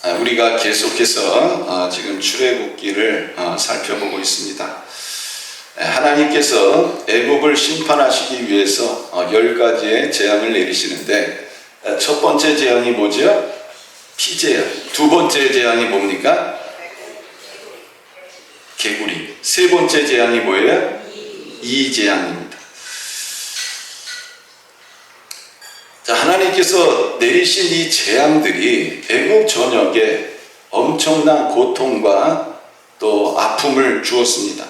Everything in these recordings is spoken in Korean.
우리가 계속해서 지금 출애굽기를 살펴보고 있습니다. 하나님께서 애굽을 심판하시기 위해서 10가지의 재앙을 내리시는데, 첫 번째 재앙이 뭐죠? 피재앙. 두 번째 재앙이 뭡니까? 개구리. 세 번째 재앙이 뭐예요? 이재앙입니다. 자, 하나님께서 내리신 이 재앙들이 애굽 전역에 엄청난 고통과 또 아픔을 주었습니다.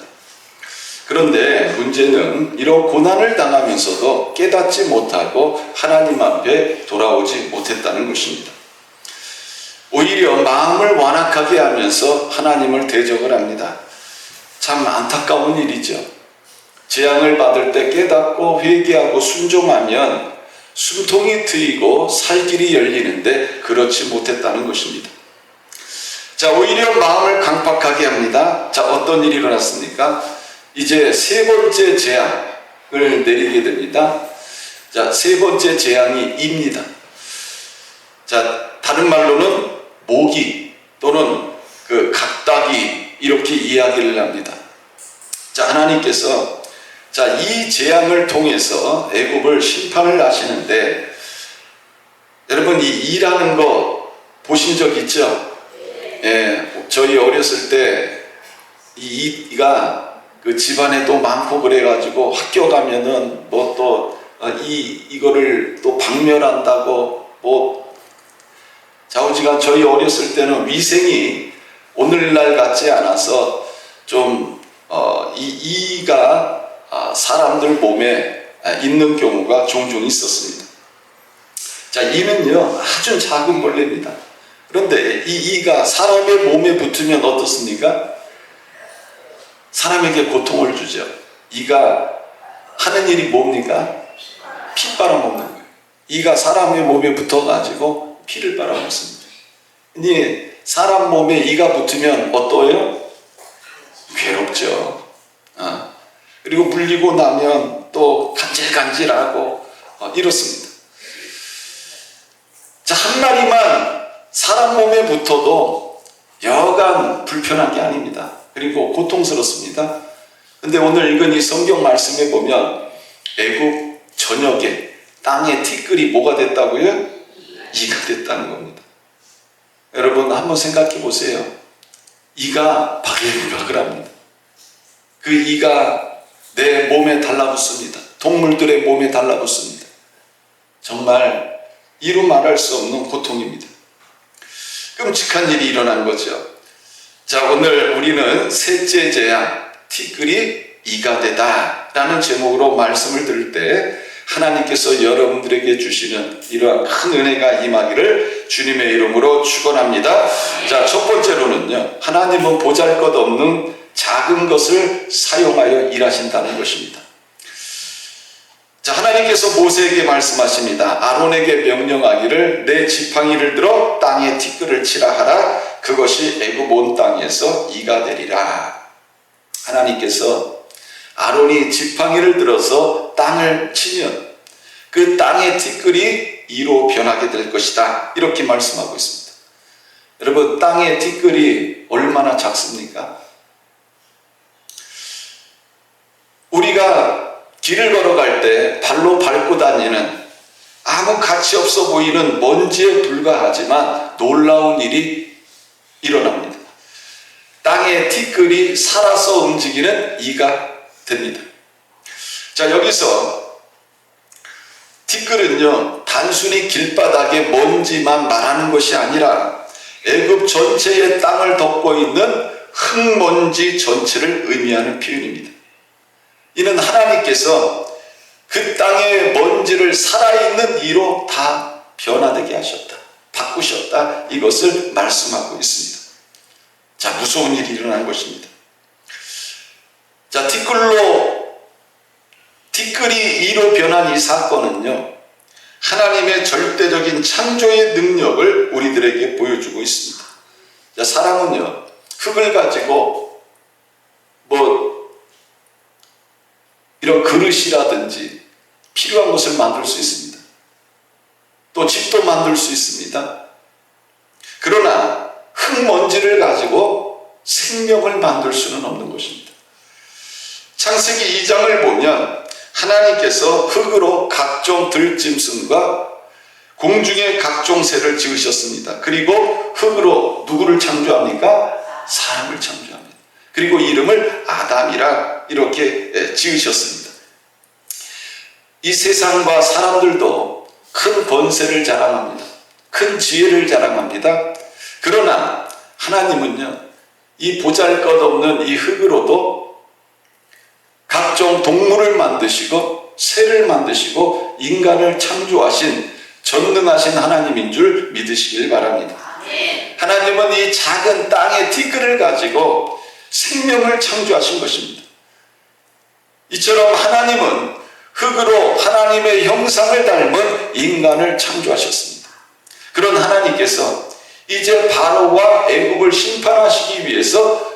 그런데 문제는 이런 고난을 당하면서도 깨닫지 못하고 하나님 앞에 돌아오지 못했다는 것입니다. 오히려 마음을 완악하게 하면서 하나님을 대적을 합니다. 참 안타까운 일이죠. 재앙을 받을 때 깨닫고 회개하고 순종하면 숨통이 트이고 살 길이 열리는데 그렇지 못했다는 것입니다. 자, 오히려 마음을 강팍하게 합니다. 자, 어떤 일이 일어났습니까? 이제 세 번째 재앙을 내리게 됩니다. 자, 세 번째 재앙이 이입니다. 자, 다른 말로는 모기 또는 각닭이 이렇게 이야기를 합니다. 자, 하나님께서 이 재앙을 통해서 애굽을 심판을 하시는데, 여러분 이 이라는 거 보신 적 있죠? 예, 저희 어렸을 때 이가 집안에 또 많고 그래가지고 학교 가면은 뭐 또 이거를 또 박멸한다고 좌우지간 저희 어렸을 때는 위생이 오늘날 같지 않아서 좀 이가 사람들 몸에 있는 경우가 종종 있었습니다. 자, 이는요 아주 작은 벌레입니다. 그런데 이가 사람의 몸에 붙으면 어떻습니까? 사람에게 고통을 주죠. 이가 하는 일이 뭡니까? 피 빨아먹는 거예요. 이가 사람의 몸에 붙어가지고 피를 빨아먹습니다. 근데 사람 몸에 이가 붙으면 어떠해요? 괴롭죠. 그리고 물리고 나면 또 간질간질하고 이렇습니다. 자, 한 마리만 사람 몸에 붙어도 여간 불편한 게 아닙니다. 그리고 고통스럽습니다. 근데 오늘 읽은 이 성경 말씀에 보면 애굽 전역에 땅의 티끌이 뭐가 됐다고요? 이가 됐다는 겁니다. 여러분 한번 생각해 보세요. 이가 바글바글 합니다. 그 이가 내 몸에 달라붙습니다. 동물들의 몸에 달라붙습니다. 정말 이루 말할 수 없는 고통입니다. 끔찍한 일이 일어난 거죠. 자, 오늘 우리는 셋째 재앙, 티끌이 이가 되다 라는 제목으로 말씀을 들을 때 하나님께서 여러분들에게 주시는 이러한 큰 은혜가 임하기를 주님의 이름으로 축원합니다. 자, 첫 번째로는요, 하나님은 보잘것없는 작은 것을 사용하여 일하신다는 것입니다. 자, 하나님께서 모세에게 말씀하십니다. 아론에게 명령하기를 내 지팡이를 들어 땅에 티끌을 치라 하라. 그것이 애굽 온 땅에서 이가 되리라. 하나님께서 아론이 지팡이를 들어서 땅을 치면 그 땅의 티끌이 이로 변하게 될 것이다. 이렇게 말씀하고 있습니다. 여러분, 땅의 티끌이 얼마나 작습니까? 우리가 길을 걸어갈 때 발로 밟고 다니는 아무 가치 없어 보이는 먼지에 불과하지만 놀라운 일이 일어납니다. 땅의 티끌이 살아서 움직이는 이가 됩니다. 자, 여기서 티끌은요 단순히 길바닥에 먼지만 말하는 것이 아니라 애굽 전체의 땅을 덮고 있는 흙먼지 전체를 의미하는 표현입니다. 이는 하나님께서 그 땅의 먼지를 살아있는 이로 다 변화되게 하셨다, 바꾸셨다, 이것을 말씀하고 있습니다. 자, 무서운 일이 일어난 것입니다. 자, 티끌이 이로 변한 이 사건은요 하나님의 절대적인 창조의 능력을 우리들에게 보여주고 있습니다. 자, 사람은요 흙을 가지고 이런 그릇이라든지 필요한 것을 만들 수 있습니다. 또 집도 만들 수 있습니다. 그러나 흙먼지를 가지고 생명을 만들 수는 없는 것입니다. 창세기 2장을 보면 하나님께서 흙으로 각종 들짐승과 공중의 각종 새를 지으셨습니다. 그리고 흙으로 누구를 창조합니까? 사람을 창조합니다. 그리고 이름을 아담이라 이렇게 지으셨습니다. 이 세상과 사람들도 큰 권세를 자랑합니다. 큰 지혜를 자랑합니다. 그러나 하나님은요, 이 보잘것없는 이 흙으로도 각종 동물을 만드시고 새를 만드시고 인간을 창조하신 전능하신 하나님인 줄 믿으시길 바랍니다. 하나님은 이 작은 땅의 티끌을 가지고 생명을 창조하신 것입니다. 이처럼 하나님은 흙으로 하나님의 형상을 닮은 인간을 창조하셨습니다. 그런 하나님께서 이제 바로와 애굽을 심판하시기 위해서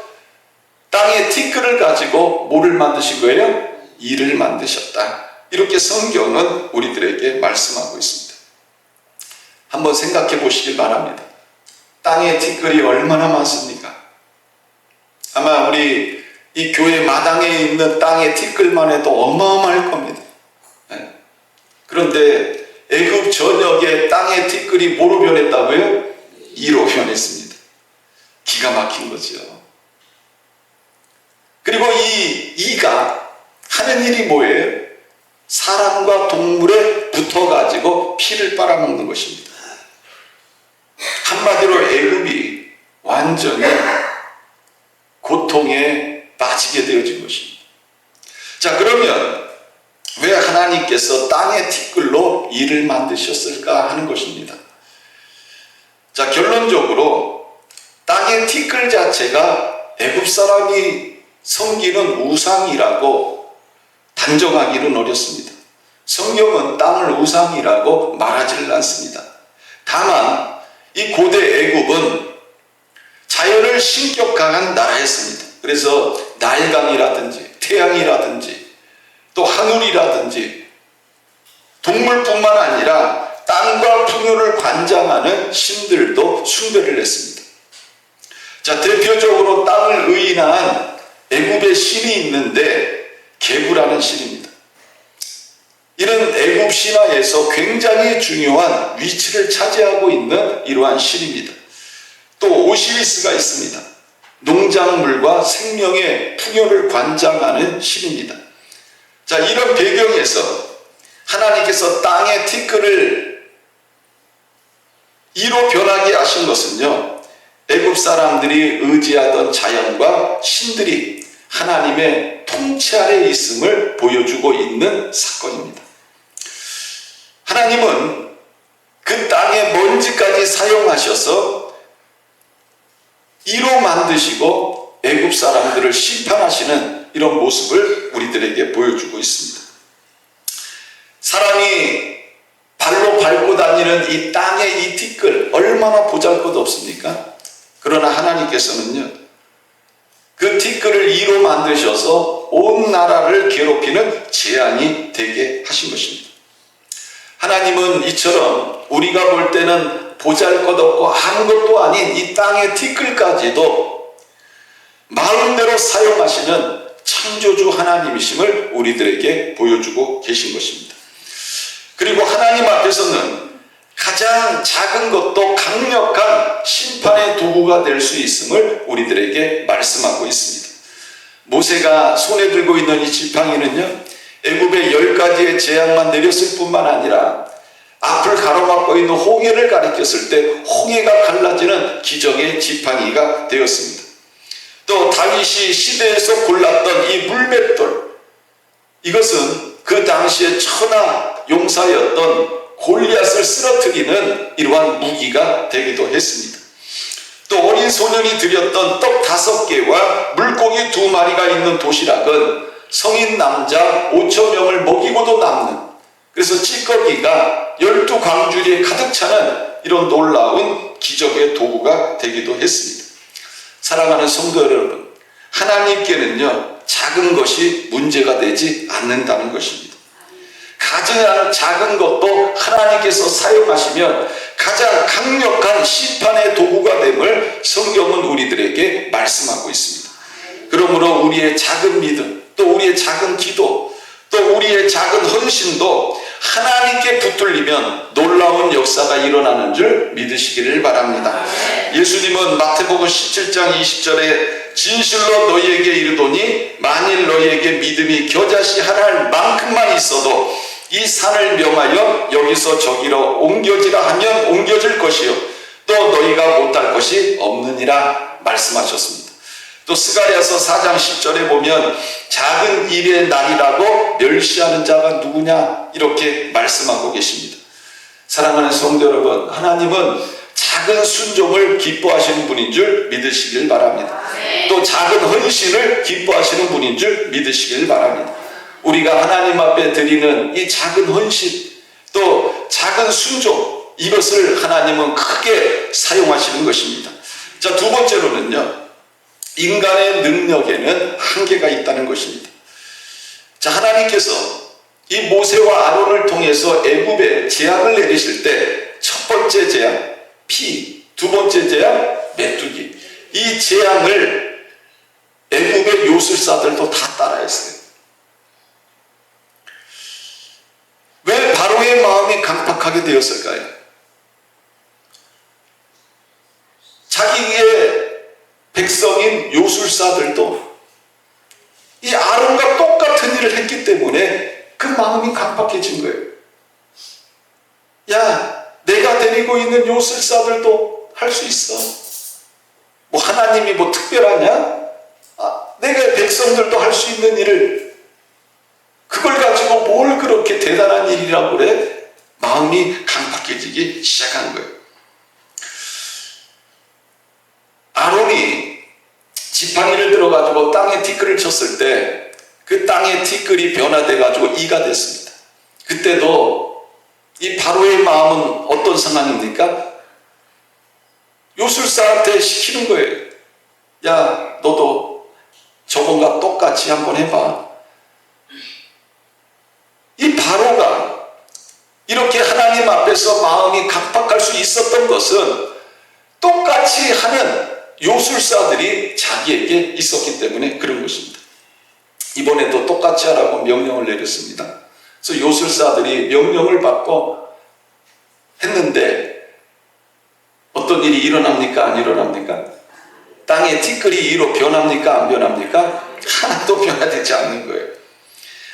땅의 티끌을 가지고 뭐를 만드신 거예요? 이를 만드셨다. 이렇게 성경은 우리들에게 말씀하고 있습니다. 한번 생각해 보시길 바랍니다. 땅의 티끌이 얼마나 많습니까? 아마 우리 이 교회 마당에 있는 땅의 티끌만 해도 어마어마할 겁니다. 그런데 애굽 전역의 땅의 티끌이 뭐로 변했다고요? 이로 변했습니다. 기가 막힌 거죠. 그리고 이 이가 하는 일이 뭐예요? 사람과 동물에 붙어가지고 피를 빨아먹는 것입니다. 한마디로 애굽이 완전히 고통에 빠지게 되어진 것입니다. 자, 그러면 왜 하나님께서 땅의 티끌로 이를 만드셨을까 하는 것입니다. 자, 결론적으로 땅의 티끌 자체가 애굽 사람이 섬기는 우상이라고 단정하기는 어렵습니다. 성경은 땅을 우상이라고 말하지를 않습니다. 다만 이 고대 애굽은 자연을 신격화한 나라였습니다. 그래서 날강이라든지 태양이라든지 또 하늘이라든지 동물뿐만 아니라 땅과 풍요를 관장하는 신들도 숭배를 했습니다. 자, 대표적으로 땅을 의인한 애굽의 신이 있는데 게부라는 신입니다. 이런 애굽 신화에서 굉장히 중요한 위치를 차지하고 있는 이러한 신입니다. 또 오시리스가 있습니다. 농작물과 생명의 풍요를 관장하는 신입니다. 자, 이런 배경에서 하나님께서 땅의 티끌을 이로 변하게 하신 것은요, 애굽 사람들이 의지하던 자연과 신들이 하나님의 통치 아래 있음을 보여주고 있는 사건입니다. 하나님은 그 땅의 먼지까지 사용하셔서 이로 만드시고 애굽 사람들을 심판하시는 이런 모습을 우리들에게 보여주고 있습니다. 사람이 발로 밟고 다니는 이 땅의 이 티끌 얼마나 보잘것없습니까? 그러나 하나님께서는요, 그 티끌을 이로 만드셔서 온 나라를 괴롭히는 재앙이 되게 하신 것입니다. 하나님은 이처럼 우리가 볼 때는 보잘것없고 아무것도 아닌 이 땅의 티끌까지도 마음대로 사용하시는 창조주 하나님이심을 우리들에게 보여주고 계신 것입니다. 그리고 하나님 앞에서는 가장 작은 것도 강력한 심판의 도구가 될 수 있음을 우리들에게 말씀하고 있습니다. 모세가 손에 들고 있는 이 지팡이는요, 애굽의 10가지의 재앙만 내렸을 뿐만 아니라 앞을 가로막고 있는 홍해를 가리켰을 때 홍해가 갈라지는 기적의 지팡이가 되었습니다. 또 다윗이 시대에서 골랐던 이 물맷돌, 이것은 그 당시의 천하 용사였던 골리앗을 쓰러뜨리는 이러한 무기가 되기도 했습니다. 또 어린 소년이 드렸던 떡 5개와 물고기 2마리가 있는 도시락은 성인 남자 5,000명을 먹이고도 남는, 그래서 찌꺼기가 12광주리에 가득 차는 이런 놀라운 기적의 도구가 되기도 했습니다. 사랑하는 성도 여러분, 하나님께는요, 작은 것이 문제가 되지 않는다는 것입니다. 가장 작은 것도 하나님께서 사용하시면 가장 강력한 심판의 도구가 됨을 성경은 우리들에게 말씀하고 있습니다. 그러므로 우리의 작은 믿음, 또 우리의 작은 기도, 또 우리의 작은 헌신도 하나님께 붙들리면 놀라운 역사가 일어나는 줄 믿으시기를 바랍니다. 예수님은 마태복음 17장 20절에 진실로 너희에게 이르노니 만일 너희에게 믿음이 겨자씨 하나 만큼만 있어도 이 산을 명하여 여기서 저기로 옮겨지라 하면 옮겨질 것이요 또 너희가 못할 것이 없느니라 말씀하셨습니다. 또 스가랴서 4장 10절에 보면 작은 일의 날이라고 멸시하는 자가 누구냐 이렇게 말씀하고 계십니다. 사랑하는 성도 여러분, 하나님은 작은 순종을 기뻐하시는 분인 줄 믿으시길 바랍니다. 또 작은 헌신을 기뻐하시는 분인 줄 믿으시길 바랍니다. 우리가 하나님 앞에 드리는 이 작은 헌신, 또 작은 순종, 이것을 하나님은 크게 사용하시는 것입니다. 자, 두 번째로는요, 인간의 능력에는 한계가 있다는 것입니다. 자, 하나님께서 이 모세와 아론을 통해서 애굽에 재앙을 내리실 때 첫 번째 재앙 피, 두 번째 재앙 메뚜기, 이 재앙을 애굽의 요술사들도 다 따라했어요. 왜 바로의 마음이 강팍하게 되었을까요? 자기의 백성인 요술사들도 이 아론과 똑같은 일을 했기 때문에 그 마음이 강팍해진 거예요. 야, 내가 데리고 있는 요술사들도 할 수 있어. 뭐 하나님이 뭐 특별하냐? 내가 백성들도 할 수 있는 일을, 그걸 가지고 뭘 그렇게 대단한 일이라고 그래? 마음이 강팍해지기 시작한 거예요. 아론이 지팡이를 들어가지고 땅에 티끌을 쳤을 때 그 땅의 티끌이 변화돼가지고 이가 됐습니다. 그때도 이 바로의 마음은 어떤 상황입니까? 요술사한테 시키는 거예요. 야, 너도 저번과 똑같이 한번 해봐. 이 바로가 이렇게 하나님 앞에서 마음이 강팍할 수 있었던 것은 똑같이 하는 요술사들이 자기에게 있었기 때문에 그런 것입니다. 이번에도 똑같이 하라고 명령을 내렸습니다. 그래서 요술사들이 명령을 받고 했는데 어떤 일이 일어납니까? 안 일어납니까? 땅에 티끌이 이로 변합니까? 안 변합니까? 하나도 변화되지 않는 거예요.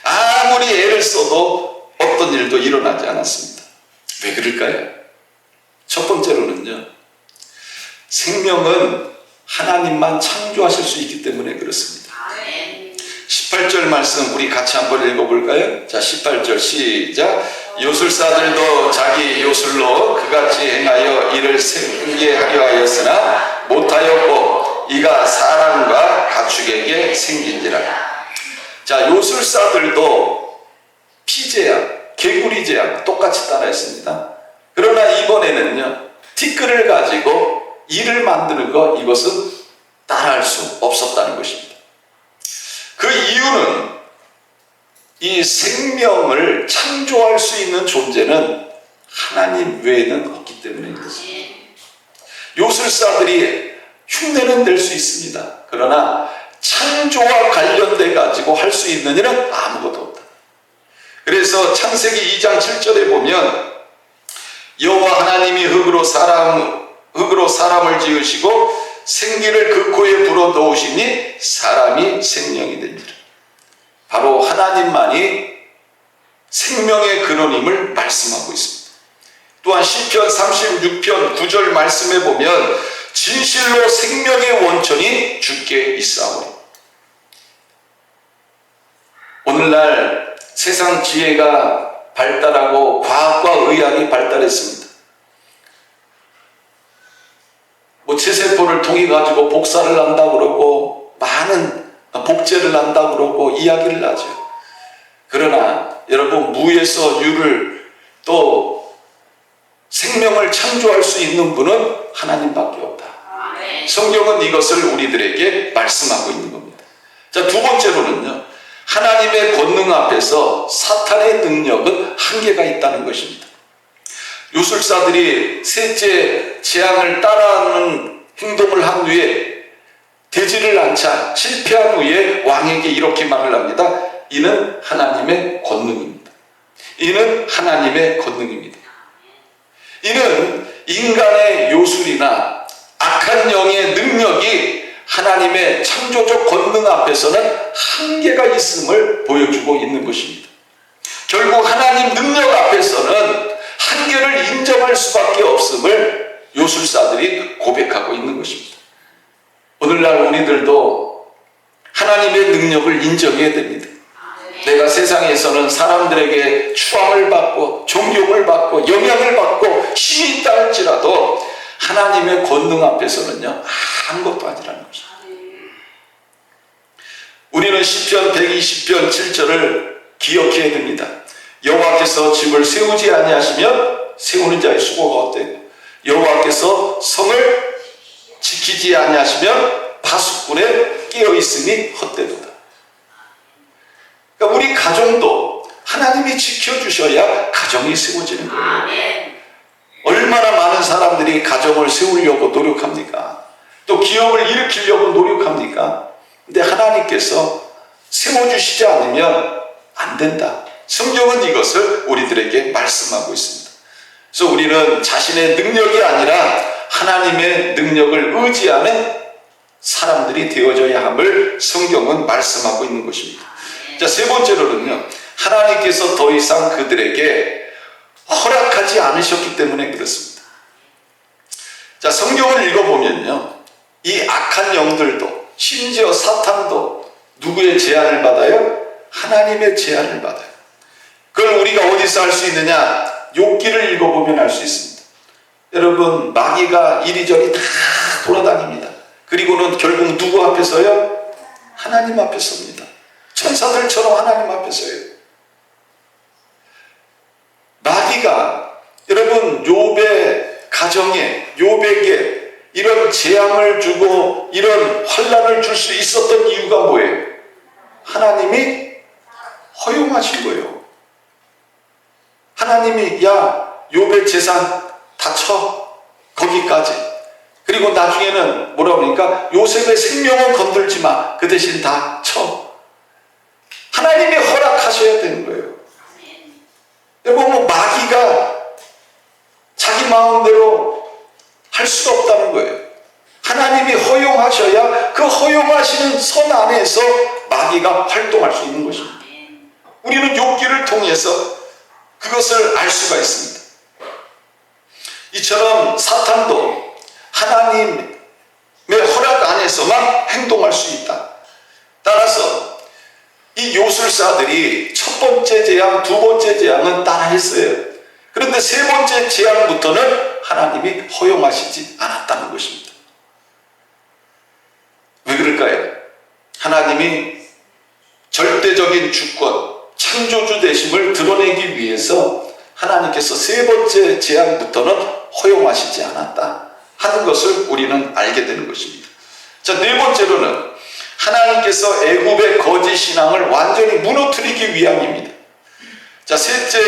아무리 애를 써도 어떤 일도 일어나지 않았습니다. 왜 그럴까요? 첫 번째로는요, 생명은 하나님만 창조하실 수 있기 때문에 그렇습니다. 18절 말씀 우리 같이 한번 읽어볼까요? 자, 18절 시작. 요술사들도 자기 요술로 그같이 행하여 이를 생기게 하려 하였으나 못하였고 이가 사람과 가축에게 생긴지라. 자, 요술사들도 피재앙, 개구리 재앙 똑같이 따라했습니다. 그러나 이번에는요, 티끌을 가지고 이를 만드는 것, 이것은 따라할 수 없었다는 것입니다. 그 이유는 이 생명을 창조할 수 있는 존재는 하나님 외에는 없기 때문에 그렇습니다. 요술사들이 흉내는 낼 수 있습니다. 그러나 창조와 관련돼 가지고 할 수 있는 일은 아무것도 없다. 그래서 창세기 2장 7절에 보면 여호와 하나님이 흙으로 사람을 지으시고 생기를 그 코에 불어 넣으시니 사람이 생명이 되니라. 바로 하나님만이 생명의 근원임을 말씀하고 있습니다. 또한 시편 36편 9절 말씀에 보면 진실로 생명의 원천이 주께 있사오니. 오늘날 세상 지혜가 발달하고 과학과 의학이 발달했습니다. 뭐 체세포를 통해 가지고 복사를 한다 그러고 많은 복제를 한다 그러고 이야기를 하죠. 그러나 여러분, 무에서 유를 또 생명을 창조할 수 있는 분은 하나님밖에 없다. 성경은 이것을 우리들에게 말씀하고 있는 겁니다. 자, 두 번째로는요, 하나님의 권능 앞에서 사탄의 능력은 한계가 있다는 것입니다. 요술사들이 셋째 재앙을 따라하는 행동을 한 후에 되지를 않자 실패한 후에 왕에게 이렇게 말을 합니다. 이는 하나님의 권능입니다. 이는 하나님의 권능입니다. 이는 인간의 요술이나 악한 영의 능력이 하나님의 창조적 권능 앞에서는 한계가 있음을 보여주고 있는 것입니다. 결국 하나님 능력 앞에서는 한계를 인정할 수밖에 없음을 요술사들이 고백하고 있는 것입니다. 오늘날 우리들도 하나님의 능력을 인정해야 됩니다. 내가 세상에서는 사람들에게 추앙을 받고 존경을 받고 영향을 받고 힘이 있다 할지라도 하나님의 권능 앞에서는요 아무것도 아니라는 것입니다. 우리는 시편 120편 7절을 기억해야 됩니다. 여호와께서 집을 세우지 아니하시면 세우는 자의 수고가 헛되고 여호와께서 성을 지키지 아니하시면 파수꾼의 깨어있음이 헛되도다. 그러니까 우리 가정도 하나님이 지켜주셔야 가정이 세워지는 거예요. 얼마나 많은 사람들이 가정을 세우려고 노력합니까? 또 기업을 일으키려고 노력합니까? 근데 하나님께서 세워주시지 않으면 안 된다. 성경은 이것을 우리들에게 말씀하고 있습니다. 그래서 우리는 자신의 능력이 아니라 하나님의 능력을 의지하는 사람들이 되어져야 함을 성경은 말씀하고 있는 것입니다. 자, 세 번째로는요, 하나님께서 더 이상 그들에게 허락하지 않으셨기 때문에 그렇습니다. 자, 성경을 읽어보면요, 이 악한 영들도 심지어 사탄도 누구의 제한을 받아요? 하나님의 제한을 받아요. 그걸 우리가 어디서 할 수 있느냐? 욥기를 읽어보면 알 수 있습니다. 여러분, 마귀가 이리저리 다 돌아다닙니다. 그리고는 결국 누구 앞에 서요? 하나님 앞에 섭니다. 천사들처럼 하나님 앞에 서요. 마귀가 여러분 욥의 가정에, 욥에게 이런 재앙을 주고 이런 환난을 줄 수 있었던 이유가 뭐예요? 하나님이 허용하신 거예요. 하나님이 야 욥의 재산 다 쳐, 거기까지. 그리고 나중에는 뭐라고 하니까 요셉의 생명은 건들지 마, 그 대신 다 쳐. 하나님이 허락하셔야 되는 거예요. 여러분, 뭐 마귀가 자기 마음대로 할 수가 없다는 거예요. 하나님이 허용하셔야 그 허용하시는 선 안에서 마귀가 활동할 수 있는 것입니다. 우리는 욥기를 통해서 그것을 알 수가 있습니다. 이처럼 사탄도 하나님의 허락 안에서만 행동할 수 있다. 따라서 이 요술사들이 첫 번째 재앙, 두 번째 재앙은 따라했어요. 그런데 세 번째 재앙부터는 하나님이 허용하시지 않았다는 것입니다. 왜 그럴까요? 하나님이 절대적인 주권, 창조주 되심을 드러내기 위해서 하나님께서 세 번째 재앙부터는 허용하시지 않았다 하는 것을 우리는 알게 되는 것입니다. 자, 네 번째로는 하나님께서 애굽의 거짓 신앙을 완전히 무너뜨리기 위함입니다. 자, 셋째,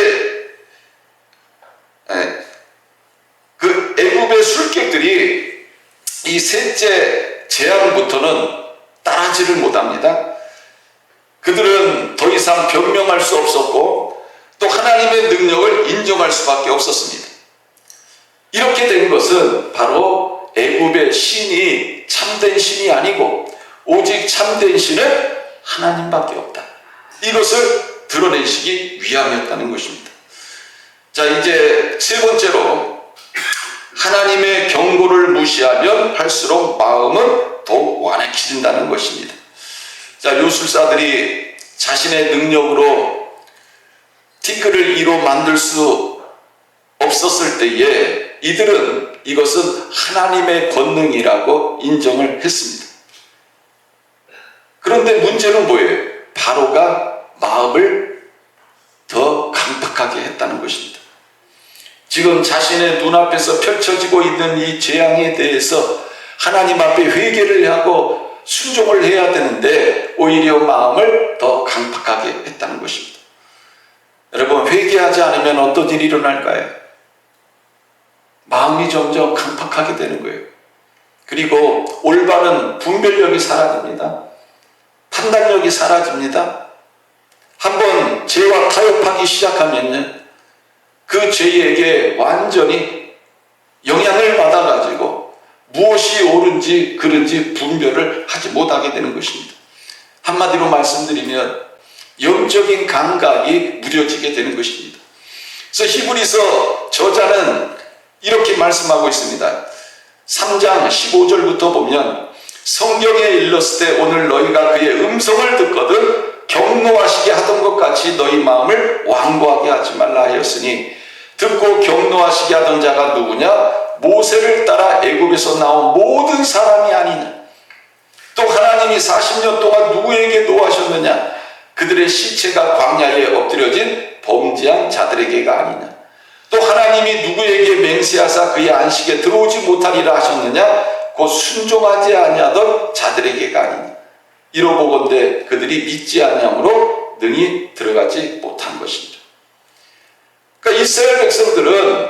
그 애굽의 술객들이 이 셋째 재앙부터는 따라지를 못합니다. 그들은 더 이상 변명할 수 없었고 또 하나님의 능력을 인정할 수밖에 없었습니다. 이렇게 된 것은 바로 애굽의 신이 참된 신이 아니고 오직 참된 신은 하나님밖에 없다. 이것을 드러내시기 위함이었다는 것입니다. 자, 이제 세 번째로 하나님의 경고를 무시하면 할수록 마음은 더욱 완악해진다는 것입니다. 자, 요술사들이 자신의 능력으로 티끌을 이로 만들 수 없었을 때에 이들은 이것은 하나님의 권능이라고 인정을 했습니다. 그런데 문제는 뭐예요? 바로가 마음을 더 강팍하게 했다는 것입니다. 지금 자신의 눈앞에서 펼쳐지고 있는 이 재앙에 대해서 하나님 앞에 회개를 하고 순종을 해야 되는데 오히려 마음을 더 강팍하게 했다는 것입니다. 여러분, 회개하지 않으면 어떤 일이 일어날까요? 마음이 점점 강팍하게 되는 거예요. 그리고 올바른 분별력이 사라집니다. 판단력이 사라집니다. 한번 죄와 타협하기 시작하면요, 그 죄에게 완전히 영향을 받아가지고 무엇이 옳은지 그른지 분별을 하지 못하게 되는 것입니다. 한마디로 말씀드리면 영적인 감각이 무뎌지게 되는 것입니다. 그래서 히브리서 저자는 이렇게 말씀하고 있습니다. 3장 15절부터 보면 성경에 일렀을 때 오늘 너희가 그의 음성을 듣거든 경노하시게 하던 것 같이 너희 마음을 완고하게 하지 말라 하였으니 듣고 경노하시게 하던 자가 누구냐? 모세를 따라 애굽에서 나온 모든 사람이 아니냐. 또 하나님이 40년 동안 누구에게 노하셨느냐? 그들의 시체가 광야에 엎드려진 범죄한 자들에게가 아니냐. 또 하나님이 누구에게 맹세하사 그의 안식에 들어오지 못하리라 하셨느냐? 곧 순종하지 아니하던 자들에게가 아니냐. 이러보건대 그들이 믿지 아니함으로 능히 들어가지 못한 것입니다. 그러니까 이스라엘 백성들은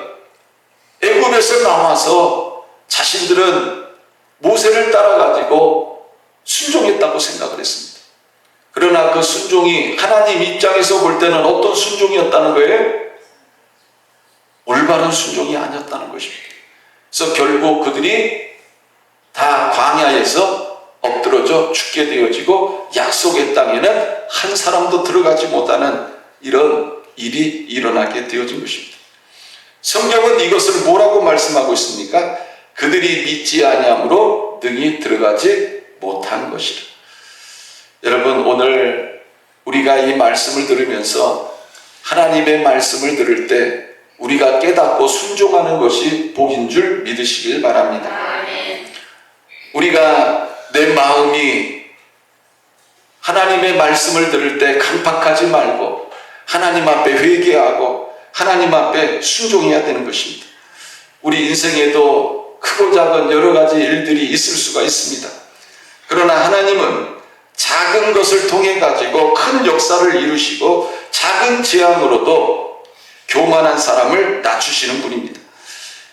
애굽에서 나와서 자신들은 모세를 따라가지고 순종했다고 생각을 했습니다. 그러나 그 순종이 하나님 입장에서 볼 때는 어떤 순종이었다는 거예요? 올바른 순종이 아니었다는 것입니다. 그래서 결국 그들이 다 광야에서 엎드러져 죽게 되어지고 약속의 땅에는 한 사람도 들어가지 못하는 이런 일이 일어나게 되어진 것입니다. 성경은 이것을 뭐라고 말씀하고 있습니까? 그들이 믿지 아니함으로 능히 들어가지 못한 것이라. 여러분, 오늘 우리가 이 말씀을 들으면서 하나님의 말씀을 들을 때 우리가 깨닫고 순종하는 것이 복인 줄 믿으시길 바랍니다. 우리가 내 마음이 하나님의 말씀을 들을 때 강팍하지 말고 하나님 앞에 회개하고 하나님 앞에 순종해야 되는 것입니다. 우리 인생에도 크고 작은 여러 가지 일들이 있을 수가 있습니다. 그러나 하나님은 작은 것을 통해 가지고 큰 역사를 이루시고 작은 재앙으로도 교만한 사람을 낮추시는 분입니다.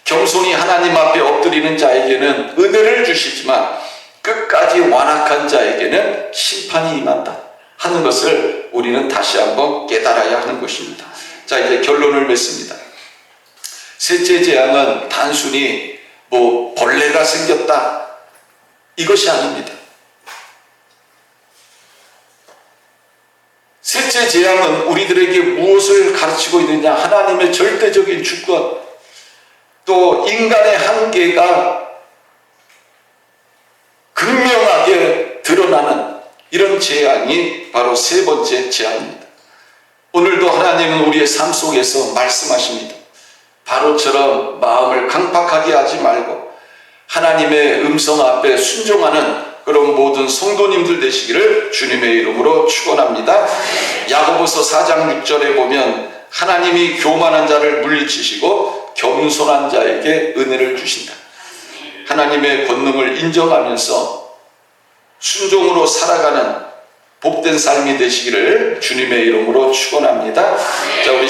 겸손히 하나님 앞에 엎드리는 자에게는 은혜를 주시지만 끝까지 완악한 자에게는 심판이 임한다 하는 것을 우리는 다시 한번 깨달아야 하는 것입니다. 자, 이제 결론을 맺습니다. 셋째 재앙은 단순히 벌레가 생겼다 이것이 아닙니다. 셋째 재앙은 우리들에게 무엇을 가르치고 있느냐? 하나님의 절대적인 주권, 또 인간의 한계가 극명하게 드러나는 이런 재앙이 바로 세 번째 재앙입니다. 오늘도 하나님은 우리의 삶 속에서 말씀하십니다. 바로처럼 마음을 강팍하게 하지 말고 하나님의 음성 앞에 순종하는 그런 모든 성도님들 되시기를 주님의 이름으로 축원합니다. 야고보서 4장 6절에 보면 하나님이 교만한 자를 물리치시고 겸손한 자에게 은혜를 주신다. 하나님의 권능을 인정하면서 순종으로 살아가는 복된 삶이 되시기를 주님의 이름으로 축원합니다. 자, 우리